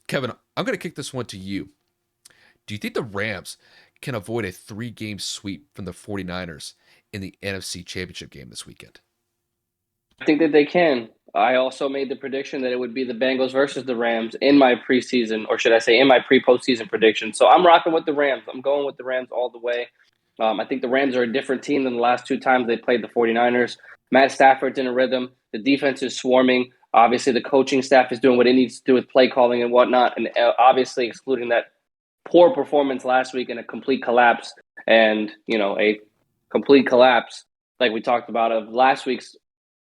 Kevin, I'm going to kick this one to you. Do you think the Rams can avoid a 3-game sweep from the 49ers in the NFC Championship game this weekend? I think that they can. I also made the prediction that it would be the Bengals versus the Rams in my preseason, or should I say, in my pre-postseason prediction. So I'm rocking with the Rams. I'm going with the Rams all the way. I think the Rams are a different team than the last two times they played the 49ers. Matt Stafford's in a rhythm. The defense is swarming. Obviously, the coaching staff is doing what it needs to do with play calling and whatnot. And obviously, excluding that poor performance last week and a complete collapse, and, a complete collapse, like we talked about, of last week's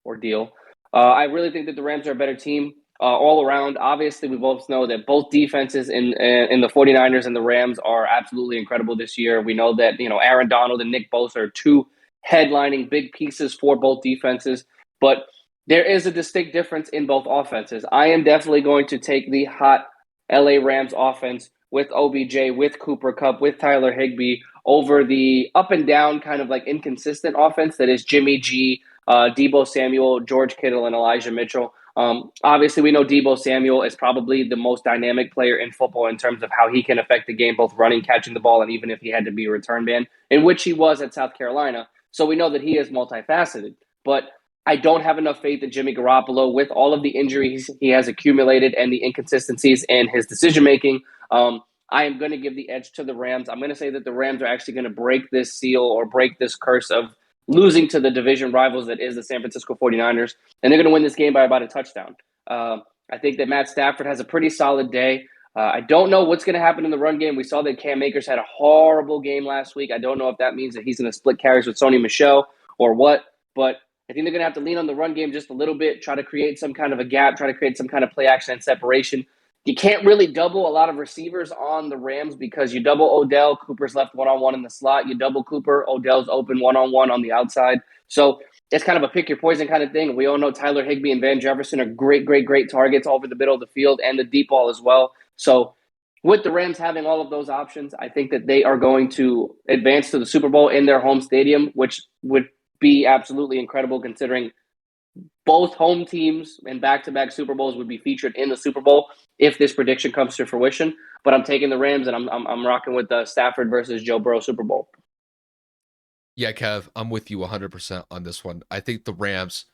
ordeal. I really think that the Rams are a better team all around. Obviously, we both know that both defenses in the 49ers and the Rams are absolutely incredible this year. We know that, Aaron Donald and Nick Bosa are two headlining big pieces for both defenses, but there is a distinct difference in both offenses. I am definitely going to take the hot LA Rams offense with OBJ, with Cooper Kupp, with Tyler Higbee over the up and down kind of like inconsistent offense that is Jimmy G, Debo Samuel, George Kittle, and Elijah Mitchell. Obviously, we know Debo Samuel is probably the most dynamic player in football in terms of how he can affect the game, both running, catching the ball, and even if he had to be a return man, in which he was at South Carolina. So we know that he is multifaceted. But I don't have enough faith in Jimmy Garoppolo with all of the injuries he has accumulated and the inconsistencies in his decision making. I am going to give the edge to the Rams. I'm going to say that the Rams are actually going to break this seal or break this curse of losing to the division rivals that is the San Francisco 49ers, and they're going to win this game by about a touchdown. I think that Matt Stafford has a pretty solid day. I don't know what's going to happen in the run game. We saw that Cam Akers had a horrible game last week. I don't know if that means that he's going to split carries with Sony Michel or what, but I think they're going to have to lean on the run game just a little bit, try to create some kind of a gap, try to create some kind of play action and separation. You can't really double a lot of receivers on the Rams because you double Odell, Cooper's left one-on-one in the slot. You double Cooper, Odell's open one-on-one on the outside. So it's kind of a pick your poison kind of thing. We all know Tyler Higbee and Van Jefferson are great, great, great targets over the middle of the field and the deep ball as well. So with the Rams having all of those options, I think that they are going to advance to the Super Bowl in their home stadium, which would be absolutely incredible considering both home teams and back-to-back Super Bowls would be featured in the Super Bowl if this prediction comes to fruition. But I'm taking the Rams, and I'm rocking with the Stafford versus Joe Burrow Super Bowl. Yeah, Kev, I'm with you 100% on this one. I think the Rams,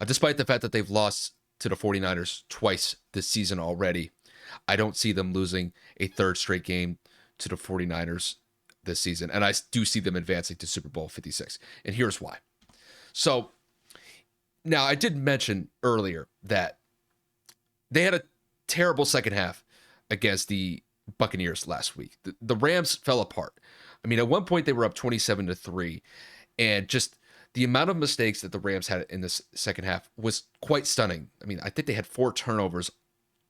despite the fact that they've lost to the 49ers twice this season already, I don't see them losing a third straight game to the 49ers this season. And I do see them advancing to Super Bowl 56. And here's why. So now I did mention earlier that they had a terrible second half against the Buccaneers last week. The Rams fell apart. I mean, at one point they were up 27-3, and just the amount of mistakes that the Rams had in this second half was quite stunning. I mean, I think they had 4 turnovers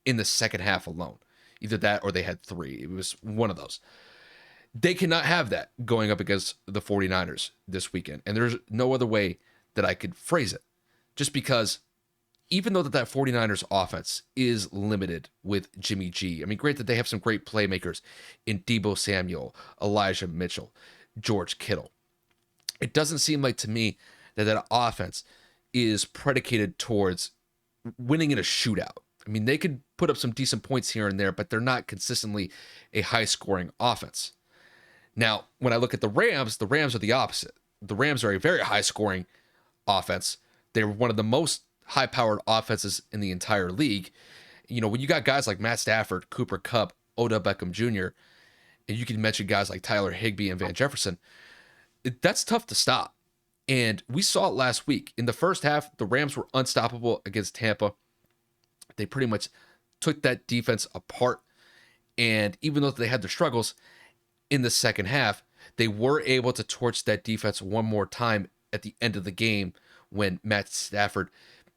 in the second half alone. Either that or they had 3. It was one of those. They cannot have that going up against the 49ers this weekend. And there's no other way that I could phrase it. Just because even though that 49ers offense is limited with Jimmy G, I mean, great that they have some great playmakers in Debo Samuel, Elijah Mitchell, George Kittle. It doesn't seem like to me that that offense is predicated towards winning in a shootout. I mean, they could put up some decent points here and there, but they're not consistently a high-scoring offense. Now, when I look at the Rams are the opposite. The Rams are a very high-scoring offense. They're one of the most high-powered offenses in the entire league. You know, when you got guys like Matt Stafford, Cooper Kupp, Odell Beckham Jr., and you can mention guys like Tyler Higbee and Van Jefferson, that's tough to stop. And we saw it last week. In the first half, the Rams were unstoppable against Tampa. They pretty much took that defense apart. And even though they had their struggles in the second half, they were able to torch that defense one more time at the end of the game when Matt Stafford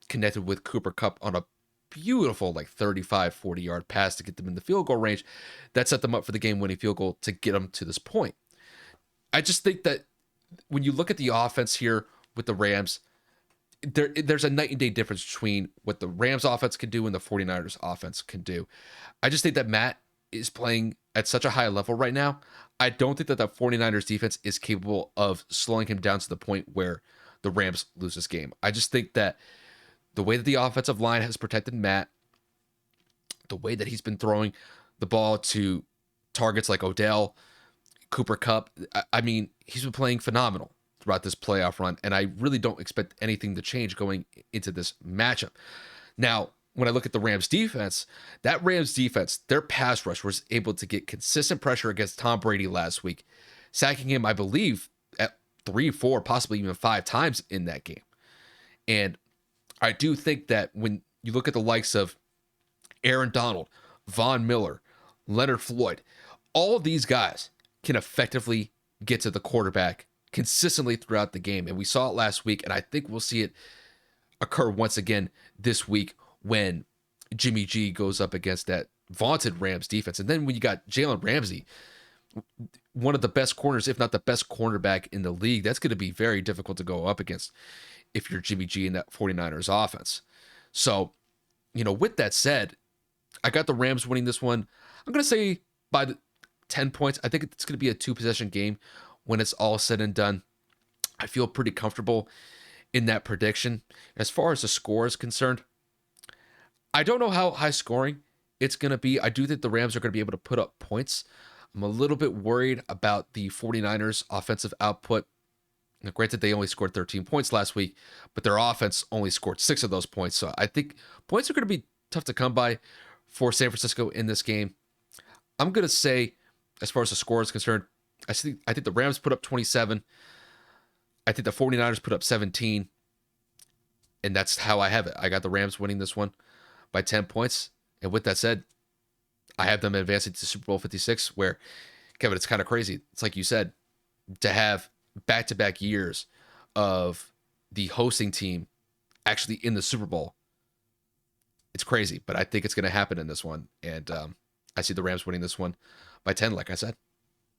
connected with Cooper Kupp on a beautiful 35, 40-yard pass to get them in the field goal range. That set them up for the game-winning field goal to get them to this point. I just think that when you look at the offense here with the Rams, there's a night and day difference between what the Rams offense can do and the 49ers offense can do. I just think that Matt is playing at such a high level right now. I don't think that the 49ers defense is capable of slowing him down to the point where the Rams lose this game. I just think that the way that the offensive line has protected Matt, the way that he's been throwing the ball to targets like Odell, Cooper Cup. I mean, he's been playing phenomenal throughout this playoff run, and I really don't expect anything to change going into this matchup. Now, when I look at the Rams defense, that Rams defense, their pass rush was able to get consistent pressure against Tom Brady last week, sacking him, I believe, at 3, 4, possibly even 5 times in that game. And I do think that when you look at the likes of Aaron Donald, Von Miller, Leonard Floyd, all of these guys can effectively get to the quarterback consistently throughout the game. And we saw it last week, and I think we'll see it occur once again this week when Jimmy G goes up against that vaunted Rams defense. And then when you got Jalen Ramsey, one of the best corners, if not the best cornerback in the league, that's going to be very difficult to go up against if you're Jimmy G in that 49ers offense. So, with that said, I got the Rams winning this one. I'm going to say by the 10 points. I think it's going to be a 2-possession game when it's all said and done. I feel pretty comfortable in that prediction. As far as the score is concerned, I don't know how high scoring it's going to be. I do think the Rams are going to be able to put up points. I'm a little bit worried about the 49ers offensive output. Now, granted, they only scored 13 points last week, but their offense only scored 6 of those points. So I think points are going to be tough to come by for San Francisco in this game. I'm going to say, as far as the score is concerned, I think the Rams put up 27. I think the 49ers put up 17. And that's how I have it. I got the Rams winning this one by 10 points. And with that said, I have them advancing to Super Bowl 56, where, Kevin, it's kind of crazy. It's like you said, to have back-to-back years of the hosting team actually in the Super Bowl. It's crazy, but I think it's going to happen in this one. And I see the Rams winning this one by 10, like I said.